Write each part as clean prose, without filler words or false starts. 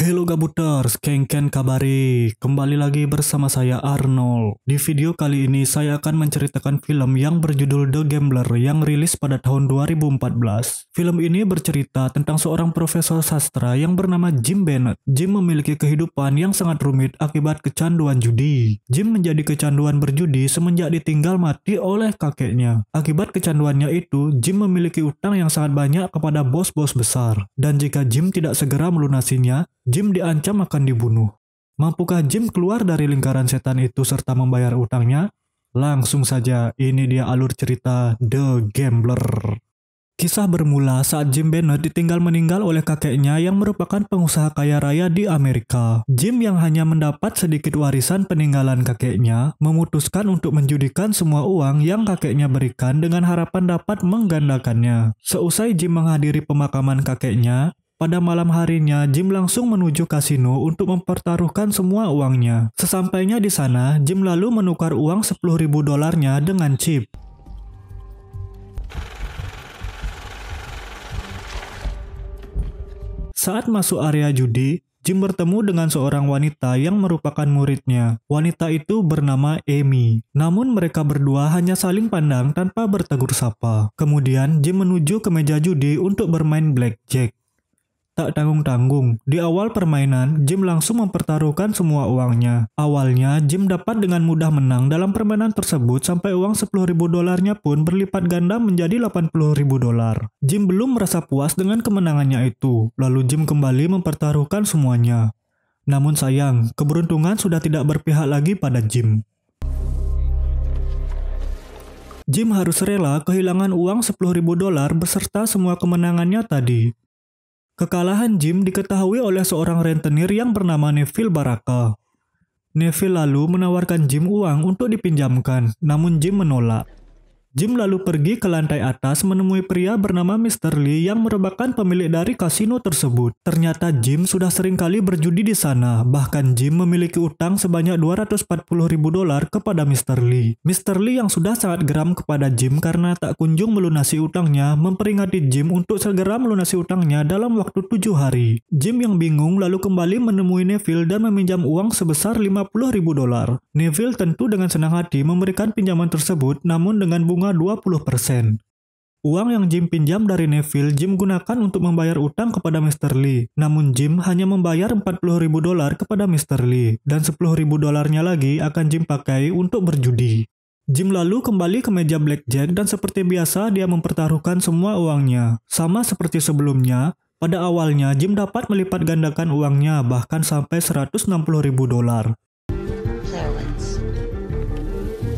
Hello Gabuters, kengken kabari. Kembali lagi bersama saya Arnold. Di video kali ini saya akan menceritakan film yang berjudul The Gambler yang rilis pada tahun 2014. Film ini bercerita tentang seorang profesor sastra yang bernama Jim Bennett. Jim memiliki kehidupan yang sangat rumit akibat kecanduan judi. Jim menjadi kecanduan berjudi semenjak ditinggal mati oleh kakeknya. Akibat kecanduannya itu, Jim memiliki utang yang sangat banyak kepada bos-bos besar. Dan jika Jim tidak segera melunasinya, Jim diancam akan dibunuh. Mampukah Jim keluar dari lingkaran setan itu serta membayar utangnya? Langsung saja, ini dia alur cerita The Gambler. Kisah bermula saat Jim Bennett ditinggal meninggal oleh kakeknya yang merupakan pengusaha kaya raya di Amerika. Jim yang hanya mendapat sedikit warisan peninggalan kakeknya, memutuskan untuk menjudikan semua uang yang kakeknya berikan dengan harapan dapat menggandakannya. Seusai Jim menghadiri pemakaman kakeknya, pada malam harinya, Jim langsung menuju kasino untuk mempertaruhkan semua uangnya. Sesampainya di sana, Jim lalu menukar uang $10.000 dengan chip. Saat masuk area judi, Jim bertemu dengan seorang wanita yang merupakan muridnya. Wanita itu bernama Amy. Namun mereka berdua hanya saling pandang tanpa bertegur sapa. Kemudian Jim menuju ke meja judi untuk bermain blackjack. Tak tanggung-tanggung, di awal permainan, Jim langsung mempertaruhkan semua uangnya. Awalnya, Jim dapat dengan mudah menang dalam permainan tersebut sampai uang $10.000 pun berlipat ganda menjadi $80.000. Jim belum merasa puas dengan kemenangannya itu, lalu Jim kembali mempertaruhkan semuanya. Namun sayang, keberuntungan sudah tidak berpihak lagi pada Jim. Jim harus rela kehilangan uang $10.000 beserta semua kemenangannya tadi. Kekalahan Jim diketahui oleh seorang rentenir yang bernama Neville Baraka. Neville lalu menawarkan Jim uang untuk dipinjamkan, namun Jim menolak. Jim lalu pergi ke lantai atas menemui pria bernama Mr. Lee yang merupakan pemilik dari kasino tersebut. Ternyata Jim sudah sering kali berjudi di sana, bahkan Jim memiliki utang sebanyak $240.000 kepada Mr. Lee. Mr. Lee yang sudah sangat geram kepada Jim karena tak kunjung melunasi utangnya, memperingati Jim untuk segera melunasi utangnya dalam waktu 7 hari. Jim yang bingung lalu kembali menemui Neville dan meminjam uang sebesar $50.000. Neville tentu dengan senang hati memberikan pinjaman tersebut, namun dengan bunga 20%. Uang yang Jim pinjam dari Neville, Jim gunakan untuk membayar utang kepada Mr. Lee. Namun Jim hanya membayar $40.000 kepada Mr. Lee, dan $10.000-nya lagi akan Jim pakai untuk berjudi. Jim lalu kembali ke meja blackjack dan seperti biasa dia mempertaruhkan semua uangnya. Sama seperti sebelumnya, pada awalnya Jim dapat melipat gandakan uangnya bahkan sampai $160.000.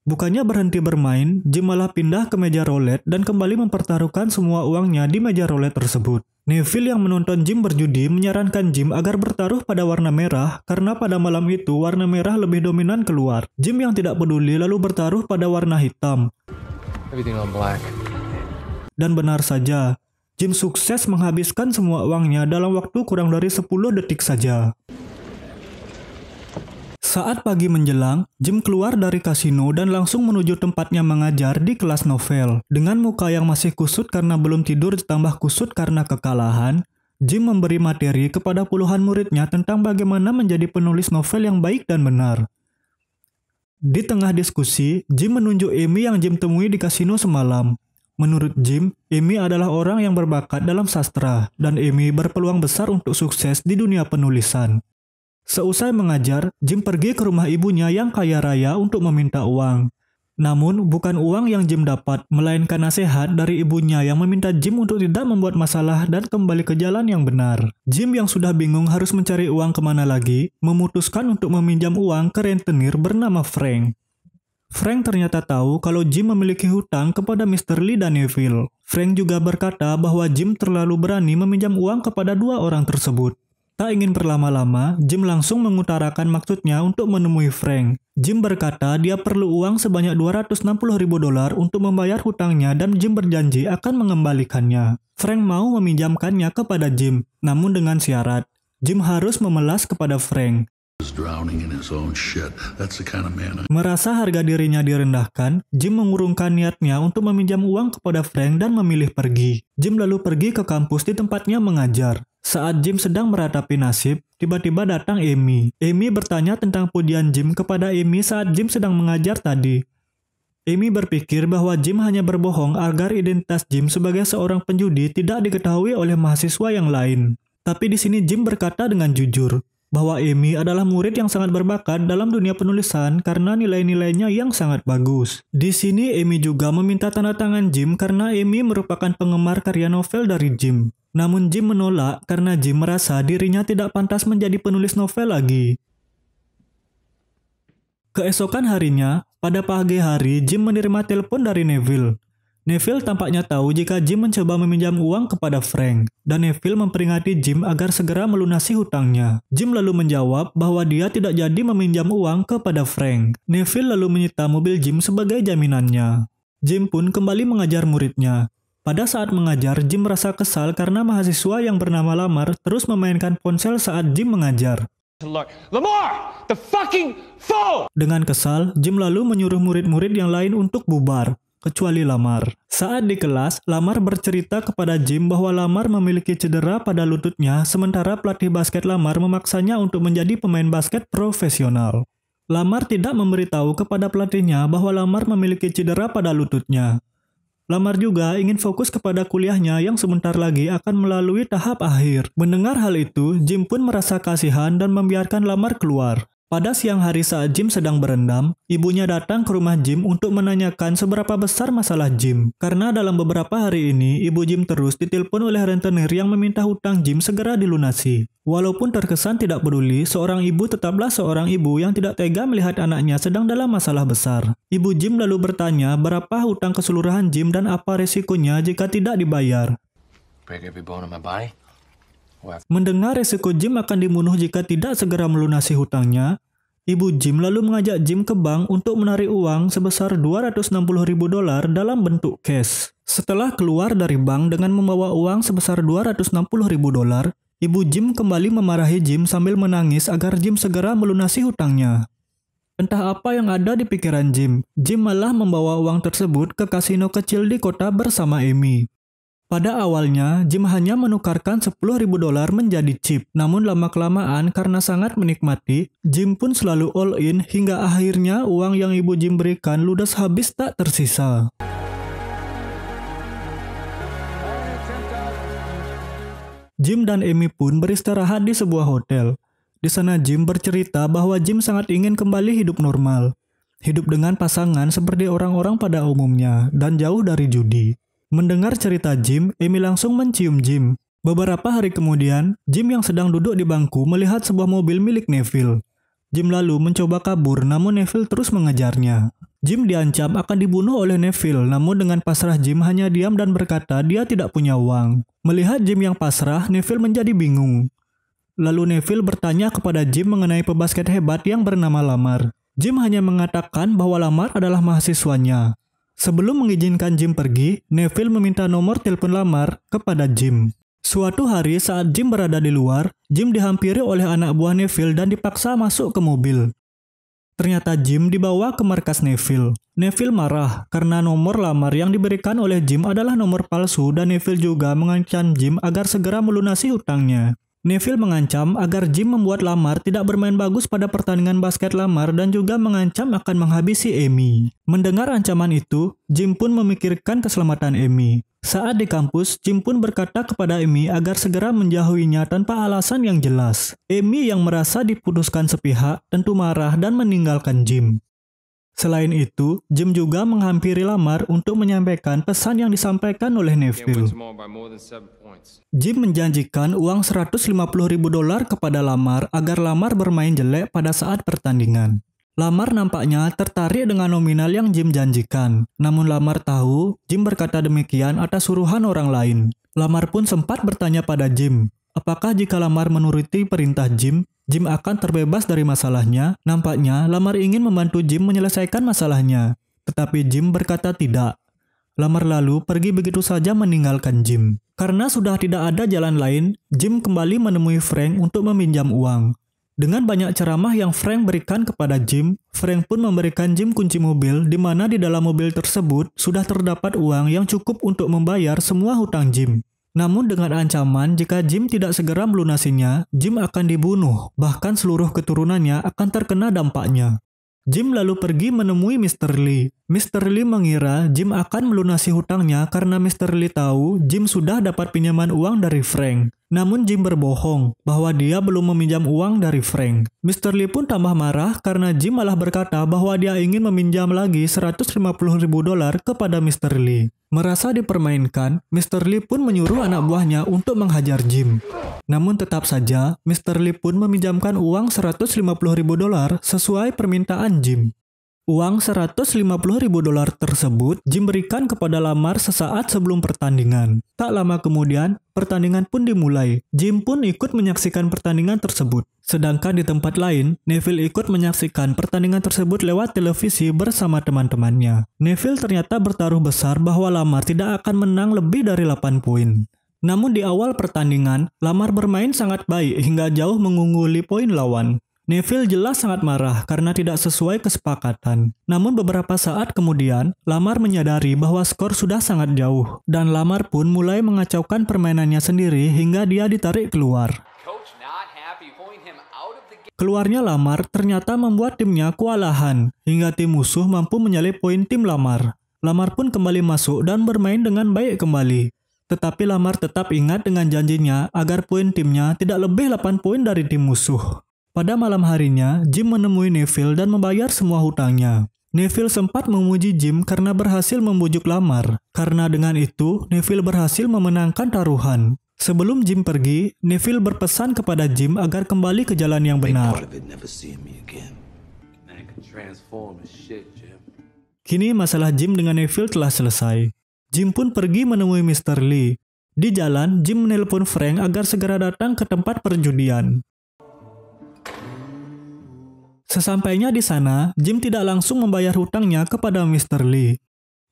Bukannya berhenti bermain, Jim malah pindah ke meja roulette dan kembali mempertaruhkan semua uangnya di meja roulette tersebut. Neville yang menonton Jim berjudi menyarankan Jim agar bertaruh pada warna merah karena pada malam itu warna merah lebih dominan keluar. Jim yang tidak peduli lalu bertaruh pada warna hitam. Dan benar saja, Jim sukses menghabiskan semua uangnya dalam waktu kurang dari 10 detik saja. Saat pagi menjelang, Jim keluar dari kasino dan langsung menuju tempatnya mengajar di kelas novel. Dengan muka yang masih kusut karena belum tidur ditambah kusut karena kekalahan, Jim memberi materi kepada puluhan muridnya tentang bagaimana menjadi penulis novel yang baik dan benar. Di tengah diskusi, Jim menunjuk Amy yang Jim temui di kasino semalam. Menurut Jim, Amy adalah orang yang berbakat dalam sastra, dan Amy berpeluang besar untuk sukses di dunia penulisan. Seusai mengajar, Jim pergi ke rumah ibunya yang kaya raya untuk meminta uang. Namun, bukan uang yang Jim dapat, melainkan nasihat dari ibunya yang meminta Jim untuk tidak membuat masalah dan kembali ke jalan yang benar. Jim yang sudah bingung harus mencari uang kemana lagi, memutuskan untuk meminjam uang ke rentenir bernama Frank. Frank ternyata tahu kalau Jim memiliki hutang kepada Mr. Lee dan Neville. Frank juga berkata bahwa Jim terlalu berani meminjam uang kepada dua orang tersebut. Tak ingin berlama-lama, Jim langsung mengutarakan maksudnya untuk menemui Frank. Jim berkata dia perlu uang sebanyak $260.000 untuk membayar hutangnya dan Jim berjanji akan mengembalikannya. Frank mau meminjamkannya kepada Jim, namun dengan syarat, Jim harus memelas kepada Frank. Merasa harga dirinya direndahkan, Jim mengurungkan niatnya untuk meminjam uang kepada Frank dan memilih pergi. Jim lalu pergi ke kampus di tempatnya mengajar. Saat Jim sedang meratapi nasib, tiba-tiba datang Amy. Amy bertanya tentang pujian Jim kepada Amy saat Jim sedang mengajar tadi. Amy berpikir bahwa Jim hanya berbohong agar identitas Jim sebagai seorang penjudi tidak diketahui oleh mahasiswa yang lain. Tapi di sini Jim berkata dengan jujur bahwa Amy adalah murid yang sangat berbakat dalam dunia penulisan karena nilai-nilainya yang sangat bagus. Di sini Amy juga meminta tanda tangan Jim karena Amy merupakan penggemar karya novel dari Jim. Namun Jim menolak karena Jim merasa dirinya tidak pantas menjadi penulis novel lagi. Keesokan harinya, pada pagi hari Jim menerima telepon dari Neville. Neville tampaknya tahu jika Jim mencoba meminjam uang kepada Frank, dan Neville memperingati Jim agar segera melunasi hutangnya. Jim lalu menjawab bahwa dia tidak jadi meminjam uang kepada Frank. Neville lalu menyita mobil Jim sebagai jaminannya. Jim pun kembali mengajar muridnya. Pada saat mengajar, Jim merasa kesal karena mahasiswa yang bernama Lamar terus memainkan ponsel saat Jim mengajar. Lamar, the fucking phone! Dengan kesal, Jim lalu menyuruh murid-murid yang lain untuk bubar, kecuali Lamar. Saat di kelas, Lamar bercerita kepada Jim bahwa Lamar memiliki cedera pada lututnya, sementara pelatih basket Lamar memaksanya untuk menjadi pemain basket profesional. Lamar tidak memberitahu kepada pelatihnya bahwa Lamar memiliki cedera pada lututnya. Lamar juga ingin fokus kepada kuliahnya yang sebentar lagi akan melalui tahap akhir. Mendengar hal itu, Jim pun merasa kasihan dan membiarkan Lamar keluar. Pada siang hari saat Jim sedang berendam, ibunya datang ke rumah Jim untuk menanyakan seberapa besar masalah Jim. Karena dalam beberapa hari ini, ibu Jim terus ditelepon oleh rentenir yang meminta hutang Jim segera dilunasi. Walaupun terkesan tidak peduli, seorang ibu tetaplah seorang ibu yang tidak tega melihat anaknya sedang dalam masalah besar. Ibu Jim lalu bertanya berapa hutang keseluruhan Jim dan apa resikonya jika tidak dibayar. Mendengar resiko Jim akan dibunuh jika tidak segera melunasi hutangnya, ibu Jim lalu mengajak Jim ke bank untuk menarik uang sebesar $260.000 dalam bentuk cash. Setelah keluar dari bank dengan membawa uang sebesar $260.000, ibu Jim kembali memarahi Jim sambil menangis agar Jim segera melunasi hutangnya. Entah apa yang ada di pikiran Jim, Jim malah membawa uang tersebut ke kasino kecil di kota bersama Amy. Pada awalnya, Jim hanya menukarkan $10.000 menjadi chip. Namun lama-kelamaan karena sangat menikmati, Jim pun selalu all in hingga akhirnya uang yang ibu Jim berikan ludes habis tak tersisa. Jim dan Amy pun beristirahat di sebuah hotel. Di sana Jim bercerita bahwa Jim sangat ingin kembali hidup normal. Hidup dengan pasangan seperti orang-orang pada umumnya dan jauh dari judi. Mendengar cerita Jim, Amy langsung mencium Jim. Beberapa hari kemudian, Jim yang sedang duduk di bangku melihat sebuah mobil milik Neville. Jim lalu mencoba kabur, namun Neville terus mengejarnya. Jim diancam akan dibunuh oleh Neville, namun dengan pasrah Jim hanya diam dan berkata dia tidak punya uang. Melihat Jim yang pasrah, Neville menjadi bingung. Lalu Neville bertanya kepada Jim mengenai pebasket hebat yang bernama Lamar. Jim hanya mengatakan bahwa Lamar adalah mahasiswanya. Sebelum mengizinkan Jim pergi, Neville meminta nomor telepon Lamar kepada Jim. Suatu hari saat Jim berada di luar, Jim dihampiri oleh anak buah Neville dan dipaksa masuk ke mobil. Ternyata Jim dibawa ke markas Neville. Neville marah karena nomor Lamar yang diberikan oleh Jim adalah nomor palsu dan Neville juga mengancam Jim agar segera melunasi hutangnya. Neville mengancam agar Jim membuat Lamar tidak bermain bagus pada pertandingan basket Lamar dan juga mengancam akan menghabisi Amy. Mendengar ancaman itu, Jim pun memikirkan keselamatan Amy. Saat di kampus, Jim pun berkata kepada Amy agar segera menjauhinya tanpa alasan yang jelas. Amy yang merasa diputuskan sepihak tentu marah dan meninggalkan Jim. Selain itu, Jim juga menghampiri Lamar untuk menyampaikan pesan yang disampaikan oleh Neville. Jim menjanjikan uang $150.000 kepada Lamar agar Lamar bermain jelek pada saat pertandingan. Lamar nampaknya tertarik dengan nominal yang Jim janjikan. Namun Lamar tahu Jim berkata demikian atas suruhan orang lain. Lamar pun sempat bertanya pada Jim, apakah jika Lamar menuruti perintah Jim, Jim akan terbebas dari masalahnya? Nampaknya Lamar ingin membantu Jim menyelesaikan masalahnya. Tetapi Jim berkata tidak. Lamar lalu pergi begitu saja meninggalkan Jim. Karena sudah tidak ada jalan lain, Jim kembali menemui Frank untuk meminjam uang. Dengan banyak ceramah yang Frank berikan kepada Jim, Frank pun memberikan Jim kunci mobil di mana di dalam mobil tersebut sudah terdapat uang yang cukup untuk membayar semua hutang Jim. Namun dengan ancaman jika Jim tidak segera melunasinya, Jim akan dibunuh, bahkan seluruh keturunannya akan terkena dampaknya. Jim lalu pergi menemui Mr. Lee. Mr. Lee mengira Jim akan melunasi hutangnya karena Mr. Lee tahu Jim sudah dapat pinjaman uang dari Frank. Namun Jim berbohong bahwa dia belum meminjam uang dari Frank. Mr. Lee pun tambah marah karena Jim malah berkata bahwa dia ingin meminjam lagi $150.000 kepada Mr. Lee. Merasa dipermainkan, Mr. Lee pun menyuruh anak buahnya untuk menghajar Jim. Namun tetap saja, Mr. Lee pun meminjamkan uang $150.000 sesuai permintaan Jim. Uang $150.000 tersebut Jim berikan kepada Lamar sesaat sebelum pertandingan. Tak lama kemudian, pertandingan pun dimulai. Jim pun ikut menyaksikan pertandingan tersebut. Sedangkan di tempat lain, Neville ikut menyaksikan pertandingan tersebut lewat televisi bersama teman-temannya. Neville ternyata bertaruh besar bahwa Lamar tidak akan menang lebih dari 8 poin. Namun di awal pertandingan, Lamar bermain sangat baik hingga jauh mengungguli poin lawan. Neville jelas sangat marah karena tidak sesuai kesepakatan. Namun beberapa saat kemudian, Lamar menyadari bahwa skor sudah sangat jauh. Dan Lamar pun mulai mengacaukan permainannya sendiri hingga dia ditarik keluar. Keluarnya Lamar ternyata membuat timnya kewalahan, hingga tim musuh mampu menyalip poin tim Lamar. Lamar pun kembali masuk dan bermain dengan baik kembali. Tetapi Lamar tetap ingat dengan janjinya agar poin timnya tidak lebih 8 poin dari tim musuh. Pada malam harinya, Jim menemui Neville dan membayar semua hutangnya. Neville sempat memuji Jim karena berhasil membujuk Lamar. Karena dengan itu, Neville berhasil memenangkan taruhan. Sebelum Jim pergi, Neville berpesan kepada Jim agar kembali ke jalan yang benar. Kini masalah Jim dengan Neville telah selesai. Jim pun pergi menemui Mr. Lee. Di jalan, Jim menelpon Frank agar segera datang ke tempat perjudian. Sesampainya di sana, Jim tidak langsung membayar hutangnya kepada Mr. Lee.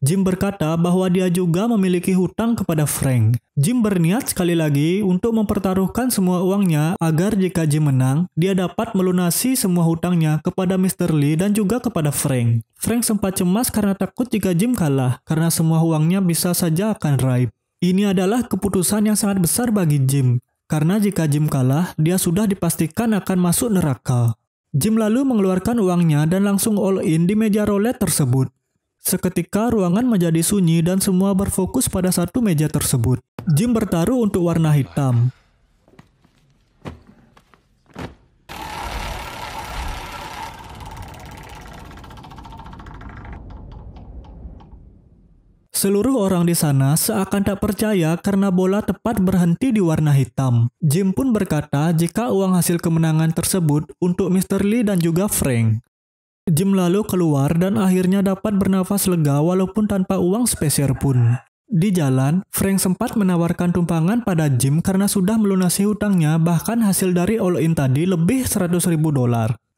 Jim berkata bahwa dia juga memiliki hutang kepada Frank. Jim berniat sekali lagi untuk mempertaruhkan semua uangnya agar jika Jim menang, dia dapat melunasi semua hutangnya kepada Mr. Lee dan juga kepada Frank. Frank sempat cemas karena takut jika Jim kalah, karena semua uangnya bisa saja akan raib. Ini adalah keputusan yang sangat besar bagi Jim, karena jika Jim kalah, dia sudah dipastikan akan masuk neraka. Jim lalu mengeluarkan uangnya dan langsung all in di meja roulette tersebut. Seketika ruangan menjadi sunyi dan semua berfokus pada satu meja tersebut. Jim bertaruh untuk warna hitam. Seluruh orang di sana seakan tak percaya karena bola tepat berhenti di warna hitam. Jim pun berkata jika uang hasil kemenangan tersebut untuk Mr. Lee dan juga Frank. Jim lalu keluar dan akhirnya dapat bernafas lega walaupun tanpa uang sepeser pun. Di jalan, Frank sempat menawarkan tumpangan pada Jim karena sudah melunasi hutangnya, bahkan hasil dari all-in tadi lebih $100.000.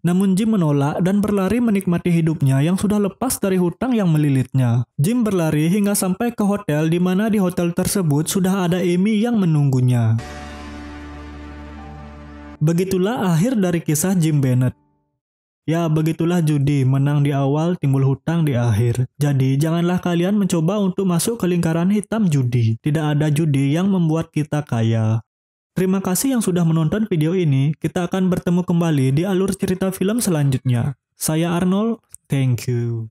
Namun Jim menolak dan berlari menikmati hidupnya yang sudah lepas dari hutang yang melilitnya. Jim berlari hingga sampai ke hotel di mana di hotel tersebut sudah ada Amy yang menunggunya. Begitulah akhir dari kisah Jim Bennett. Ya, begitulah judi, menang di awal, timbul hutang di akhir. Jadi, janganlah kalian mencoba untuk masuk ke lingkaran hitam judi. Tidak ada judi yang membuat kita kaya. Terima kasih yang sudah menonton video ini. Kita akan bertemu kembali di alur cerita film selanjutnya. Saya Arnold, thank you.